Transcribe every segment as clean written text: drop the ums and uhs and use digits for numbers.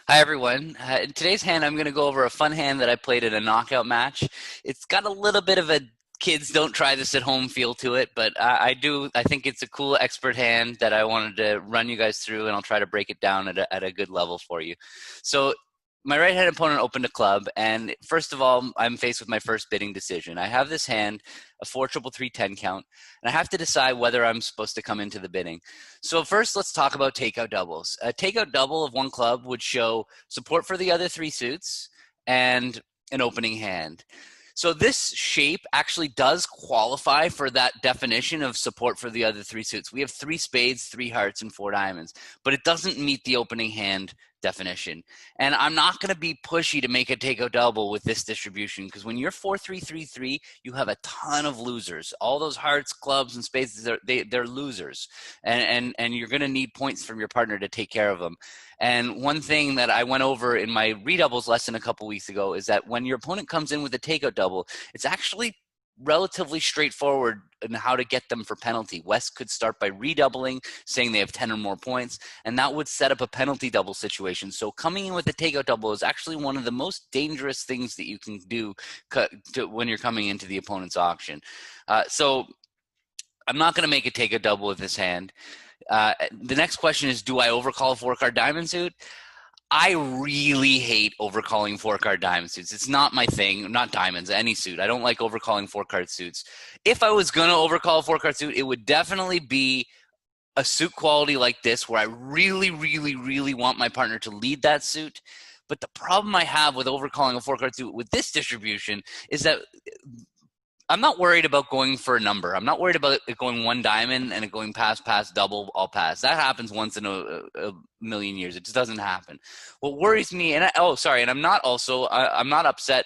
Hi everyone. In today's hand, I'm going to go over a fun hand that I played in a knockout match. It's got a little bit of a kids don't try this at home feel to it, but I think it's a cool expert hand that I wanted to run you guys through, and I'll try to break it down at a good level for you. So my right-hand opponent opened a club, and first of all, I'm faced with my first bidding decision. I have this hand, a 4-3-3-10 count, and I have to decide whether I'm supposed to come into the bidding. So first, let's talk about takeout doubles. A takeout double of one club would show support for the other three suits and an opening hand. So this shape actually does qualify for that definition of support for the other three suits. We have 3 spades, 3 hearts, and 4 diamonds, but it doesn't meet the opening hand definition. And I'm not going to be pushy to make a takeout double with this distribution, because when you're 4-3-3-3, you have a ton of losers. All those hearts, clubs, and spades, they're losers, and you're going to need points from your partner to take care of them. And one thing that I went over in my redoubles lesson a couple weeks ago is that when your opponent comes in with a takeout double, it's actually relatively straightforward in how to get them for penalty. West could start by redoubling, saying they have 10 or more points, and that would set up a penalty double situation. So coming in with a takeout double is actually one of the most dangerous things that you can do when you're coming into the opponent's auction. So I'm not going to make a takeout double with this hand. The next question is, do I overcall a 4-card diamond suit? I really hate overcalling 4-card diamond suits. It's not my thing, not diamonds, any suit. I don't like overcalling 4-card suits. If I was going to overcall a 4-card suit, it would definitely be a suit quality like this, where I really, really, really want my partner to lead that suit. But the problem I have with overcalling a 4-card suit with this distribution is that I'm not worried about going for a number. I'm not worried about it going 1 diamond and it going pass, pass, double, all pass. That happens once in a million years. It just doesn't happen. What worries me, and I'm not upset.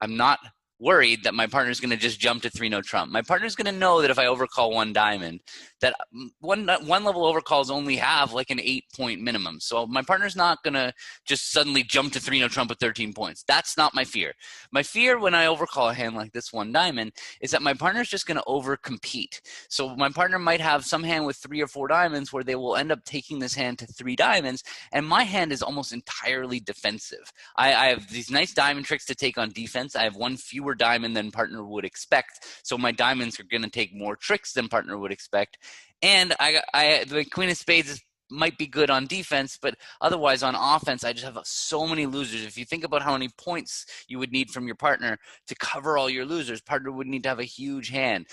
I'm not worried that my partner's going to just jump to 3-no trump. My partner's going to know that if I overcall 1 diamond, that one level overcalls only have like an 8-point minimum. So my partner's not going to just suddenly jump to 3-no trump with 13 points. That's not my fear. My fear when I overcall a hand like this 1 diamond is that my partner's just going to overcompete. So my partner might have some hand with 3 or 4 diamonds where they will end up taking this hand to 3 diamonds, and my hand is almost entirely defensive. I have these nice diamond tricks to take on defense. I have 1 fewer diamond than partner would expect, so my diamonds are going to take more tricks than partner would expect. And the queen of spades might be good on defense, but otherwise on offense, I just have so many losers. If you think about how many points you would need from your partner to cover all your losers, partner would need to have a huge hand.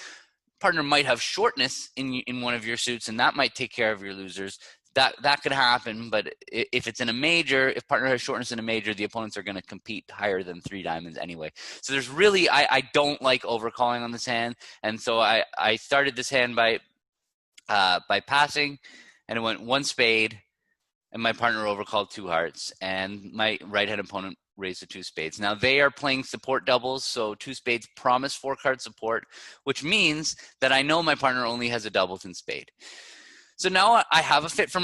Partner might have shortness in one of your suits, and that might take care of your losers. That could happen, but if it's in a major, if partner has shortness in a major, the opponents are going to compete higher than 3 diamonds anyway. So there's really, I don't like overcalling on this hand, and so I started this hand by passing, and it went 1 spade, and my partner overcalled 2 hearts, and my right-hand opponent raised the 2 spades. Now they are playing support doubles, so 2 spades promise 4-card support, which means that I know my partner only has a doubleton spade. So now I have a fit for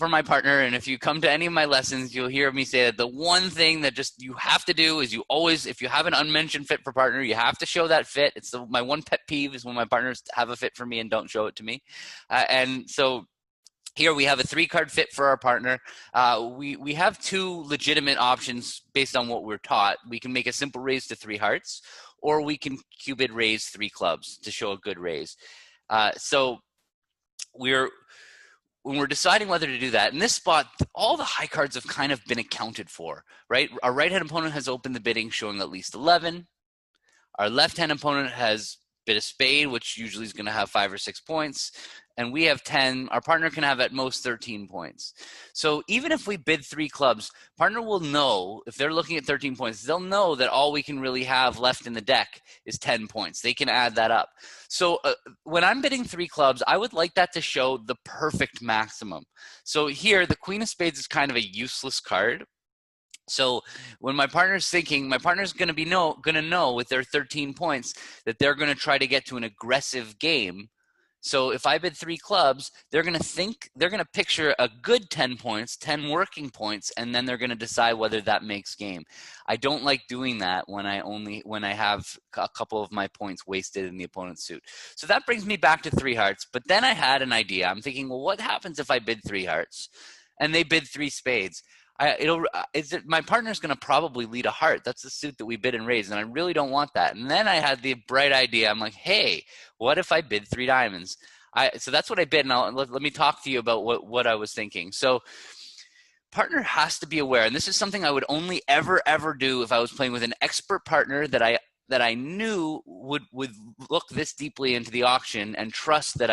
my partner, and if you come to any of my lessons, you'll hear me say that the one thing that just you have to do is you always, if you have an unmentioned fit for partner, you have to show that fit. It's my one pet peeve is when my partners have a fit for me and don't show it to me. And so here we have a 3-card fit for our partner. We have 2 legitimate options based on what we're taught. We can make a simple raise to 3 hearts, or we can cupid raise 3 clubs to show a good raise. So when we're deciding whether to do that, in this spot, all the high cards have kind of been accounted for, right? Our right-hand opponent has opened the bidding showing at least 11. Our left-hand opponent has bid a spade, which usually is going to have 5 or 6 points. And we have 10. Our partner can have at most 13 points. So even if we bid 3 clubs, partner will know, if they're looking at 13 points, they'll know that all we can really have left in the deck is 10 points. They can add that up. So when I'm bidding 3 clubs, I would like that to show the perfect maximum. So here, the queen of spades is kind of a useless card. So when my partner's thinking, my partner's going to know with their 13 points that they're going to try to get to an aggressive game. So if I bid 3 clubs, they're going to picture a good 10 points, 10 working points, and then they're going to decide whether that makes game. I don't like doing that when I have a couple of my points wasted in the opponent's suit. So that brings me back to 3 hearts. But then I had an idea. I'm thinking, well, what happens if I bid 3 hearts and they bid 3 spades? my partner's going to probably lead a heart. That's the suit that we bid and raise, and I really don't want that. And then I had the bright idea. I'm like, hey, what if I bid 3 diamonds? So that's what I bid, and let me talk to you about what I was thinking. So partner has to be aware, and this is something I would only ever do if I was playing with an expert partner that I knew would look this deeply into the auction and trust that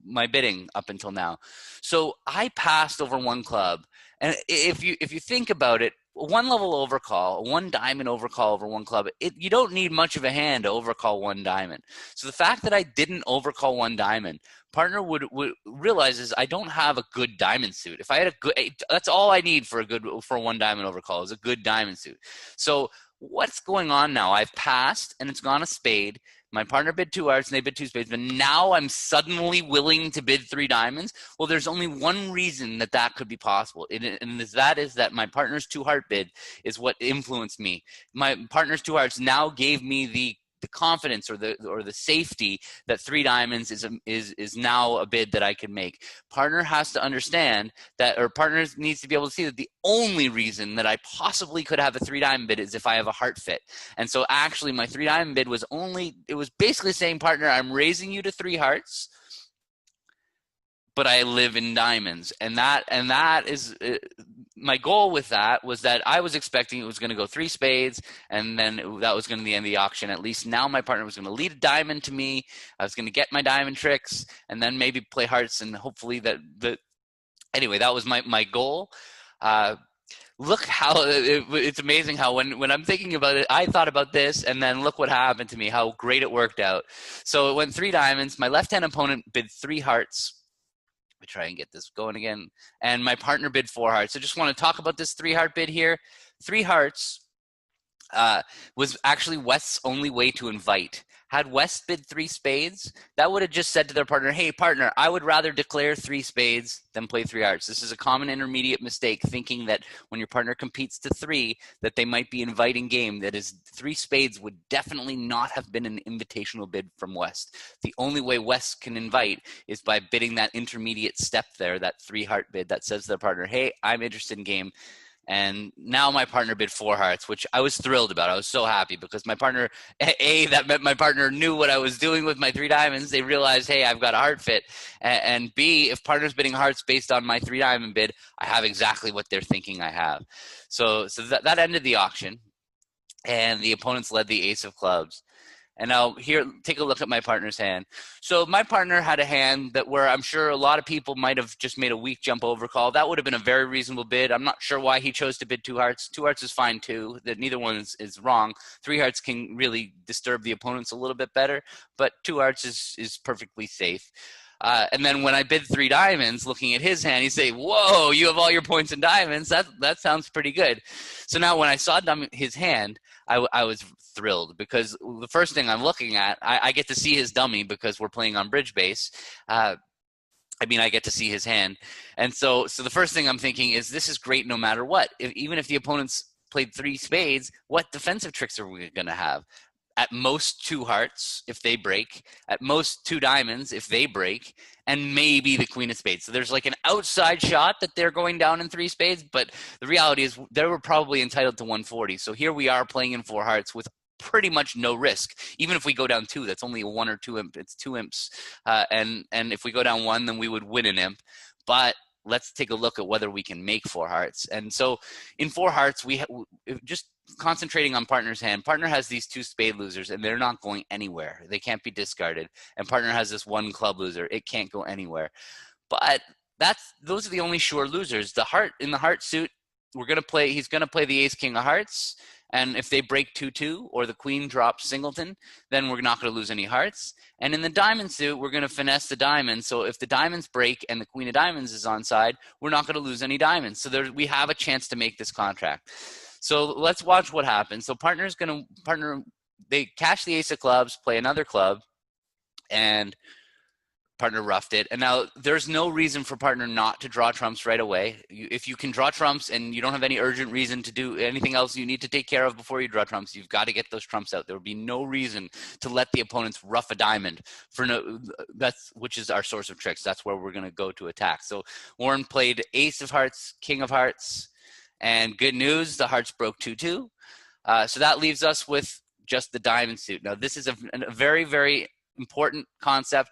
my bidding up until now. So I passed over one club, and if you think about it, one level overcall, 1 diamond overcall over 1 club, you don't need much of a hand to overcall 1 diamond. So the fact that I didn't overcall 1 diamond, partner would realizes I don't have a good diamond suit. If I had that's all I need for 1 diamond overcall is a good diamond suit. So what's going on now? I've passed and it's gone a spade. My partner bid 2 hearts and they bid 2 spades, but now I'm suddenly willing to bid 3 diamonds. Well, there's only one reason that could be possible, and that is that my partner's 2 heart bid is what influenced me. My partner's 2 hearts now gave me the confidence or the safety that 3 diamonds is now a bid that I can make. Partner has to understand that, or partner needs to be able to see that the only reason that I possibly could have a 3 diamond bid is if I have a heart fit. And so actually my 3 diamond bid was basically saying, partner, I'm raising you to 3 hearts, but I live in diamonds. And that is my goal with that was that I was expecting it was going to go 3 spades, and then that was going to be the end of the auction. At least now my partner was going to lead a diamond to me. I was going to get my diamond tricks and then maybe play hearts, and hopefully anyway, that was my goal. Look how it's amazing how when I'm thinking about it, I thought about this, and then look what happened to me, how great it worked out. So it went 3 diamonds. My left-hand opponent bid 3 hearts. Let me try and get this going again. And my partner bid 4 hearts. I just want to talk about this 3 heart bid here. 3 hearts was actually West's only way to invite. Had West bid 3 spades, that would have just said to their partner, hey, partner, I would rather declare 3 spades than play 3 hearts. This is a common intermediate mistake, thinking that when your partner competes to 3, that they might be inviting game. That is, 3 spades would definitely not have been an invitational bid from West. The only way West can invite is by bidding that intermediate step there, that 3 heart bid that says to their partner, hey, I'm interested in game. And now my partner bid 4 hearts, which I was thrilled about. I was so happy because my partner, that meant my partner knew what I was doing with my 3 diamonds. They realized, hey, I've got a heart fit. And B, if partner's bidding hearts based on my 3 diamond bid, I have exactly what they're thinking I have. So that ended the auction, and the opponents led the ace of clubs. And now here, take a look at my partner's hand. So my partner had a hand that where I'm sure a lot of people might have just made a weak jump over call. That would have been a very reasonable bid. I'm not sure why he chose to bid 2 hearts. 2 hearts is fine too. That neither one is wrong. 3 hearts can really disturb the opponents a little bit better, but 2 hearts is perfectly safe. And then when I bid 3 diamonds, looking at his hand, he say, whoa, you have all your points in diamonds. That sounds pretty good. So now when I saw his hand, I was thrilled because the first thing I'm looking at, I get to see his dummy because we're playing on bridge base. I get to see his hand. And so the first thing I'm thinking is this is great no matter what. Even if the opponents played 3 spades, what defensive tricks are we going to have? At most 2 hearts if they break, at most 2 diamonds if they break, and maybe the queen of spades. So there's like an outside shot that they're going down in 3 spades, but the reality is they were probably entitled to 140. So here we are playing in 4 hearts with pretty much no risk. Even if we go down 2, that's only a 1 or 2 imp. It's 2 imps. And if we go down 1, then we would win an imp. But let's take a look at whether we can make 4 hearts. And so in 4 hearts, we just concentrating on partner's hand. Partner has these 2 spade losers, and they're not going anywhere. They can't be discarded. And partner has this 1 club loser. It can't go anywhere. But those are the only sure losers. The heart in the heart suit, he's going to play the ace king of hearts. And if they break 2-2 or the queen drops singleton, then we're not going to lose any hearts. And in the diamond suit, we're going to finesse the diamonds. So if the diamonds break and the queen of diamonds is on side, we're not going to lose any diamonds. So we have a chance to make this contract. So let's watch what happens. So they cash the ace of clubs, play another club, and partner roughed it. And now there's no reason for partner not to draw trumps right away. If you can draw trumps and you don't have any urgent reason to do anything else you need to take care of before you draw trumps, you've got to get those trumps out. There would be no reason to let the opponents rough a diamond which is our source of tricks. That's where we're going to go to attack. So Warren played ace of hearts, king of hearts, And good news, the hearts broke 2-2. So that leaves us with just the diamond suit. Now, this is a very, very important concept.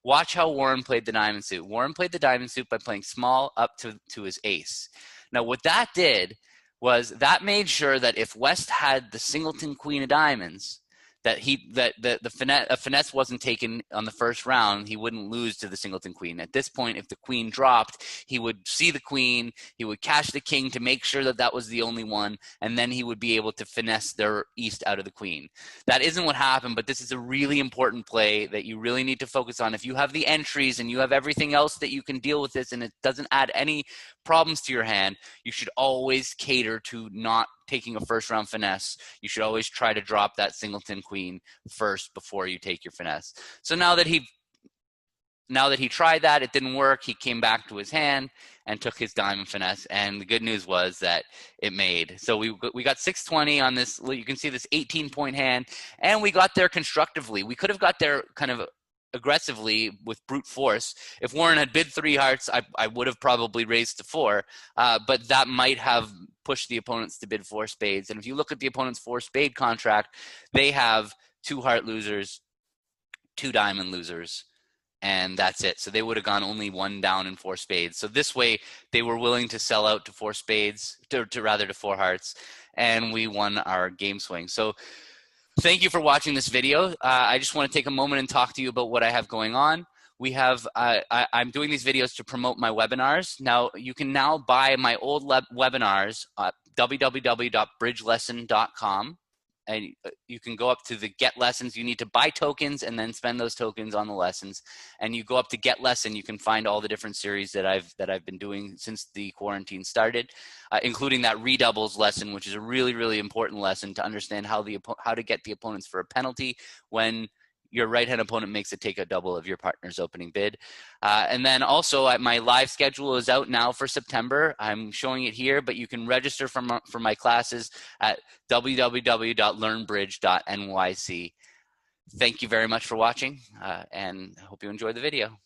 Watch how Warren played the diamond suit. Warren played the diamond suit by playing small up to his ace. Now, what that did was that made sure that if West had the singleton queen of diamonds, that a finesse wasn't taken on the first round, he wouldn't lose to the singleton queen. At this point, if the queen dropped, he would see the queen, he would cash the king to make sure that that was the only one, and then he would be able to finesse their east out of the queen. That isn't what happened, but this is a really important play that you really need to focus on. If you have the entries and you have everything else that you can deal with this and it doesn't add any problems to your hand, you should always cater to not taking a first round finesse. You should always try to drop that singleton queen first before you take your finesse. So now that he tried that, it didn't work. He came back to his hand and took his diamond finesse. And the good news was that it made. So we got 620 on this. You can see this 18-point hand, and we got there constructively. We could have got there kind of aggressively with brute force. If Warren had bid 3 hearts, I would have probably raised to 4, but that might have pushed the opponents to bid 4 spades. And if you look at the opponent's 4 spade contract, they have 2 heart losers, 2 diamond losers, and that's it. So they would have gone only 1 down in 4 spades. So this way they were willing to sell out to 4 spades, to 4 hearts, and we won our game swing. So thank you for watching this video. I just want to take a moment and talk to you about what I have going on. We have, I'm doing these videos to promote my webinars. Now, you can now buy my old webinars at www.bridgelesson.com. And you can go up to the get lessons. You need to buy tokens and then spend those tokens on the lessons. And you go up to get lesson, you can find all the different series that I've been doing since the quarantine started, including that redoubles lesson, which is a really, really important lesson to understand how to get the opponents for a penalty when your right-hand opponent makes it take a double of your partner's opening bid. And then also my live schedule is out now for September. I'm showing it here, but you can register for my classes at www.learnbridge.nyc. Thank you very much for watching, and I hope you enjoyed the video.